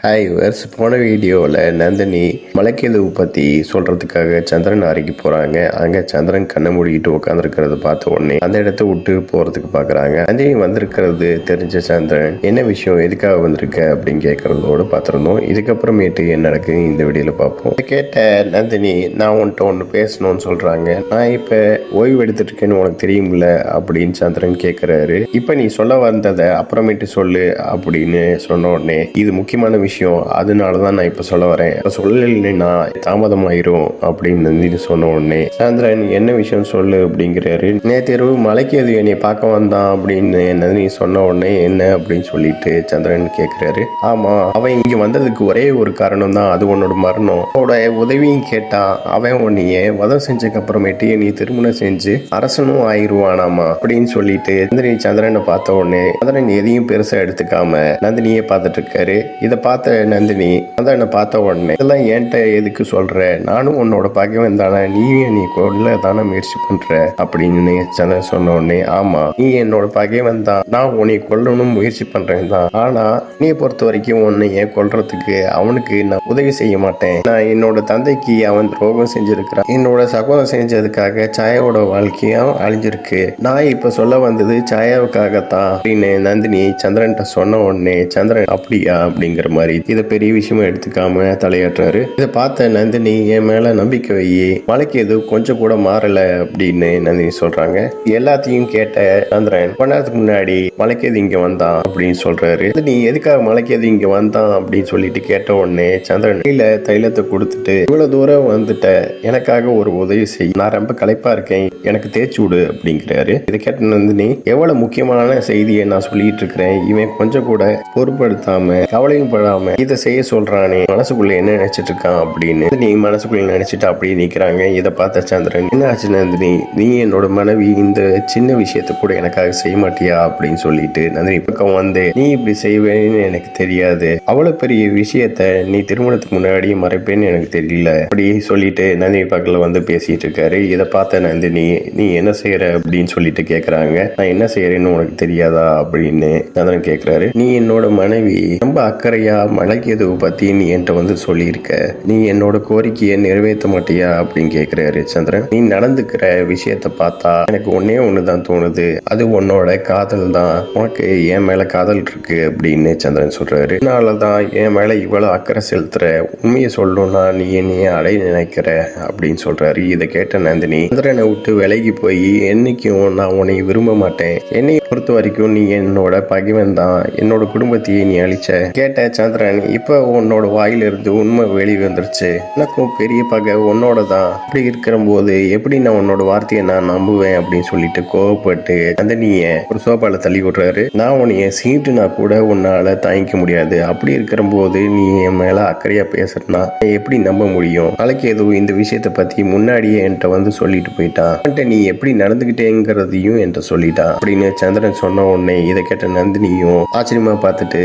Hi verse, போன வீடியோவில் நந்தினி மலைக்கேதுவை பற்றி சொல்கிறதுக்காக சந்திரன் அறைக்கு போகிறாங்க. அங்கே சந்திரன் கண்ணை மூடிக்கிட்டு உட்காந்துருக்கிறத பார்த்த உடனே அந்த இடத்த விட்டு போகிறதுக்கு பார்க்குறாங்க. நந்தினி வந்திருக்கிறது தெரிஞ்ச சந்திரன் என்ன விஷயம், எதுக்காக வந்திருக்க அப்படின்னு கேட்குறதோடு பார்த்துருந்தோம். இதுக்கப்புறமேட்டு என்ன நடக்குது இந்த வீடியோவில் பார்ப்போம். கேட்ட நந்தினி, நான் உன்கிட்ட ஒன்று பேசணும்னு சொல்கிறாங்க. நான் இப்போ ஓய்வு எடுத்துட்டு இருக்கேன்னு உனக்கு தெரியும்ல அப்படின்னு சந்திரன் கேட்குறாரு. இப்போ நீ சொல்ல வந்ததை அப்புறமேட்டு சொல்லு அப்படின்னு சொன்ன உடனே, இது முக்கியமான விஷயம், அதனாலதான் நான் இப்ப சொல்ல வரேன், இப்ப சொல்லலைன்னா தாமதமாயிரும் அப்படின்னு நந்தினி சொன்ன உடனே சந்திரன் என்ன விஷயம் சொல்லு அப்படிங்கிறாரு. நேற்று மலைக்கேது என்னை பார்க்க வந்தான் அப்படின்னு நந்தினி சொன்ன உடனே என்ன அப்படின்னு சொல்லிட்டு சந்திரன் கேட்கிறாரு. ஆமா, அவன் இங்க வந்ததுக்கு ஒரே ஒரு காரணம் தான், அது உன்னோட மரணம். அவனோட உதவியும் கேட்டான். அவன் உன்னைய வதம் செஞ்சதுக்கு அப்புறமேட்டு நீ திருமணம் செஞ்சு அரசனும் ஆயிடுவானாமா அப்படின்னு சொல்லிட்டு நந்தினி சந்திரனை பார்த்த உடனே சந்திரன் எதையும் பெருசா எடுத்துக்காம நந்தினியே பார்த்துட்டு இருக்காரு. இதை பார்த்த நந்தினி சந்திரனை பார்த்த உடனே, இதெல்லாம் என்கிட்ட எதுக்கு சொல்ற, நானும் உன்னோட பாக்கியம் தானே, நீயும் நீ கொல்ல தானே முயற்சி பண்ற அப்படின்னு சந்திரன் சொன்ன உடனே, ஆமா நீ என்னோட பகைவன் தான், நான் உன்னை கொல்லணும் முயற்சி பண்றேன் தான், ஆனா நீ பொறுத்த வரைக்கும் உன்னைய கொல்றதுக்கு அவனுக்கு நான் உதவி செய்ய மாட்டேன். நான் என்னோட தந்தைக்கு அவன் துரோகம் செஞ்சிருக்கிறான், என்னோட சகோதரன் செஞ்சதுக்காக சாயாவோட வாழ்க்கையும் அழிஞ்சிருக்கு, நான் இப்ப சொல்ல வந்தது சாயாவுக்காகத்தான் அப்படின்னு நந்தினி சந்திரன்ட்ட சொன்ன உடனே சந்திரன் அப்படியா அப்படிங்கிற மாதிரி இதை பெரிய விஷயமா எடுத்துக்காம தலையாட்டுறாரு. இதை பார்த்த நந்தினி, என் மேல நம்பிக்கை வை, மலைக்கேது கொஞ்சம் கூட மாறல அப்படின்னு நந்தினி சொல்றாங்க. எல்லாத்தையும் கேட்ட சந்திரன், கொஞ்ச நேரத்துக்கு முன்னாடி மலைக்கேது இங்க வந்தான் அப்படின்னு சொல்றாரு. நீ எதுக்காக மலைக்கேது இங்க வந்தான் அப்படின்னு சொல்லிட்டு கேட்ட உடனே சந்திரன் கீழ தைலத்தை கொடுத்துட்டு, இவ்வளவு தூரம் வந்துட்ட, எனக்காக ஒரு உதவி செய், நான் ரொம்ப களைப்பா இருக்கேன், எனக்கு தேய்ச்சி விடு அப்படிங்கிறாரு. இதை கேட்ட நந்தினி, எவ்வளவு முக்கியமான செய்தியை நான் சொல்லிட்டு இருக்கிறேன், இவன் கொஞ்சம் கூட பொறுப்படுத்தாம கவலையும் படாம இதை செய்ய சொல்றானே, மனசுக்குள்ள என்ன நினைச்சிட்டு இருக்கான் அப்படின்னு நீ மனசுக்குள்ள நினைச்சிட்டு அப்படியே நிக்கிறாங்க. இதை பார்த்த சந்திரன், என்ன ஆச்சு நந்தினி, நீ என்னோட மனைவி, இந்த சின்ன விஷயத்த கூட எனக்காக செய்ய மாட்டியா அப்படின்னு சொல்லிட்டு நந்தினி பக்கம் வந்து, நீ இப்படி செய்வேன்னு எனக்கு தெரியாது, அவ்வளவு பெரிய விஷயத்த நீ திருமணத்துக்கு முன்னாடியே மறைப்பேன்னு எனக்கு தெரியல அப்படி சொல்லிட்டு நந்தினி பக்கத்துல வந்து பேசிட்டு இருக்காரு. இதை பார்த்த நந்தினி, நீ என்ன செய்யற அப்படின்னு சொல்லிட்டு கேக்குறாங்க. நான் என்ன செய்யறேன்னு உனக்கு தெரியாதா அப்படின்னு சந்திரன் கேக்குறாரு. நீ என்னோட மனைவி, ரொம்ப அக்கறையா மலைக்கேதுவை பத்தி நீ என்கிட்ட வந்து சொல்லியிருக்க, நீ என்னோட கோரிக்கையை நிறைவேற்ற மாட்டியா அப்படின்னு கேட்கிறாரு சந்திரன். நீ நடந்துக்கிற விஷயத்த பார்த்தா எனக்கு ஒன்னே ஒண்ணுதான் தோணுது, அது உன்னோட காதல் தான், உனக்கு என் மேல காதல் இருக்கு அப்படின்னு சந்திரன் சொல்றாரு. அதனாலதான் என் மேல இவ்வளவு அக்கறை செலுத்துற, உண்மையை சொல்லணும்னா நீ என்னைய அடைய நினைக்கிற அப்படின்னு சொல்றாரு. இதை கேட்ட நந்தினி சந்திரனை விட்டு விலகி போய், என்னைக்கும் நான் உன்னை விரும்ப மாட்டேன், என்னை பொறுத்த வரைக்கும் நீ என்னோட பகைவன் தான், என்னோட குடும்பத்தையே நீ அழிச்ச. கேட்ட சந்திரன், இப்ப உன்னோட வாயிலிருந்து உண்மை வெளியே வந்துருச்சு, எனக்கும் பெரிய பகை உன்னோட தான், அப்படி இருக்கிற போது எப்படி நான் உன்னோட வார்த்தையை நான் நம்புவேன் அப்படின்னு சொல்லிட்டு கோவப்பட்டு நந்தினிய ஒரு சோபால தள்ளி விடுறாரு. நான் உன்னைய சீட்டுனா கூட உன்னால தாங்கிக்க முடியாது, அப்படி இருக்கிற போது நீ என் மேல அக்கறையா பேசுறனா எப்படி நம்ப முடியும், மலைக்கேது இந்த விஷயத்த பத்தி முன்னாடியே என்கிட்ட வந்து சொல்லிட்டு போயிட்டான், நீ எப்படி நடந்துகிட்டேங்கிறதையும் என்கிட்ட சொல்லிட்டான் அப்படின்னு சந்திரன் சொன்ன உடனே இதை கேட்ட நந்தினியும் ஆச்சரியமா பார்த்துட்டு,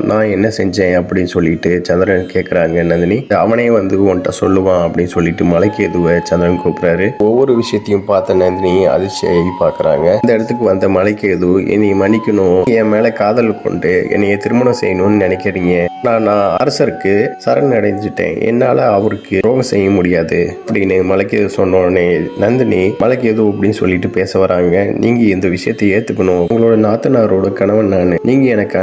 நான் என்ன செஞ்சேன் அப்படின்னு சொல்லிட்டு சந்திரன் கேட்குறாங்க. நந்தினி, அவனே வந்து உன்கிட்ட சொல்லுவான் அப்படின்னு சொல்லிட்டு மலைக்கேதுவை சந்திரன் கூப்பிடுறாரு. ஒவ்வொரு விஷயத்தையும் பார்த்த நந்தினி அதிர்ச்சியாகி பார்க்குறாங்க. இந்த இடத்துக்கு வந்த மலைக்கேது, என்னை மன்னிக்கணும், என் மேல காதல் கொண்டு என்னைய திருமணம் செய்யணும்னு நினைக்கிறீங்க, நான் அரசருக்கு சரண் அடைஞ்சிட்டேன், என்னால அவருக்கு துரோகம் செய்ய முடியாது அப்படின்னு மலைக்கேது சொன்ன உடனே நந்தினி, மலைக்கேது அப்படின்னு சொல்லிட்டு பேச வராங்க. நீங்க இந்த விஷயத்தை ஏத்துக்கணும், உங்களோட நாத்தனாரோட கணவன் நான், நீங்க எனக்கு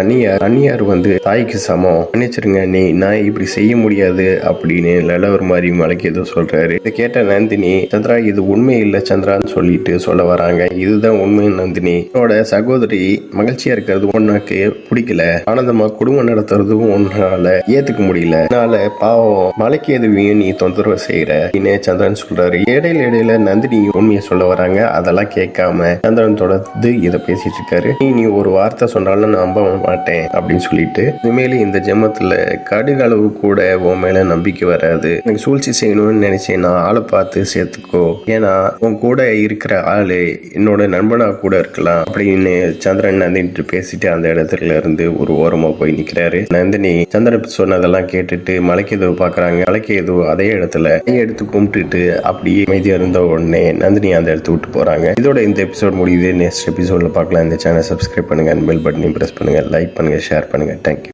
அந்நியார் வந்து தாய்க்கு சமம், மன்னிச்சிருங்க, நான் இப்படி செய்ய முடியாது அப்படின்னு லலவர் மாதிரி மலைக்கேது சொல்றாரு. இதை கேட்ட நந்தினி, சந்திரா இது உண்மை இல்ல சந்திரான்னு சொல்லிட்டு சொல்ல வராங்க. இதுதான் உண்மை நந்தினி, என்னோட சகோதரி மகிழ்ச்சியா இருக்கிறது உனக்கு பிடிக்கல, ஆனந்தமா குடும்பம் நடத்துறதும் உன்னால ஏத்துக்க முடியல, அதனால பாவம் மலைக்கேதுவையும் நீ தொந்தரவு செய்யற அப்படின்னு சந்திரன் சொல்றாரு. இடையில நந்தினி உண்மையை சொல்ல வராங்க. அதெல்லாம் கேட்காம சந்திரன் தொடர்ந்து இதை பேசிட்டு இருக்காரு. நீ ஒரு வார்த்தை சொன்னாலும் நம்ப மாட்டேன் அப்படின்னு சொல்லிட்டு, இனிமேல் இந்த ஜென்மத்துல கடுகளவு கூட உன் மேல நம்பிக்கை வராது, எனக்கு சூழ்ச்சி செய்யணும்னு நினைச்சேன்னா ஆளை பார்த்து சேர்த்துக்கோ, ஏன்னா உன் கூட இருக்கிற ஆளு என்னோட நண்பனா கூட இருக்கலாம் அப்படின்னு சந்திரன் நந்தினிட்டு பேசிட்டு அந்த இடத்துல இருந்து ஒரு ஓரமா போய் நிக்கிறாரு. நந்தினி சந்திரன் சொன்னதெல்லாம் கேட்டுட்டு மலைக்கேது பாக்குறாங்க. மலைக்கேது அதே இடத்துல எடுத்து கும்பிட்டுட்டு அப்படியே அமைதியா இருந்த உடனே நந்தினி அந்த இடத்த விட்டு போறாங்க. இதோட இந்த எபிசோட் முடியுது. நெக்ஸ்ட் எபிசோட்ல பார்க்கலாம். இந்த சேனல் சப்ஸ்கிரைப் பண்ணுங்க, பெல் பட்டனையும் பிரஸ் பண்ணுங்க, லைக் பண்ணுங்க, ஷேர் பண்ணுங்க. தேங்க்யூ.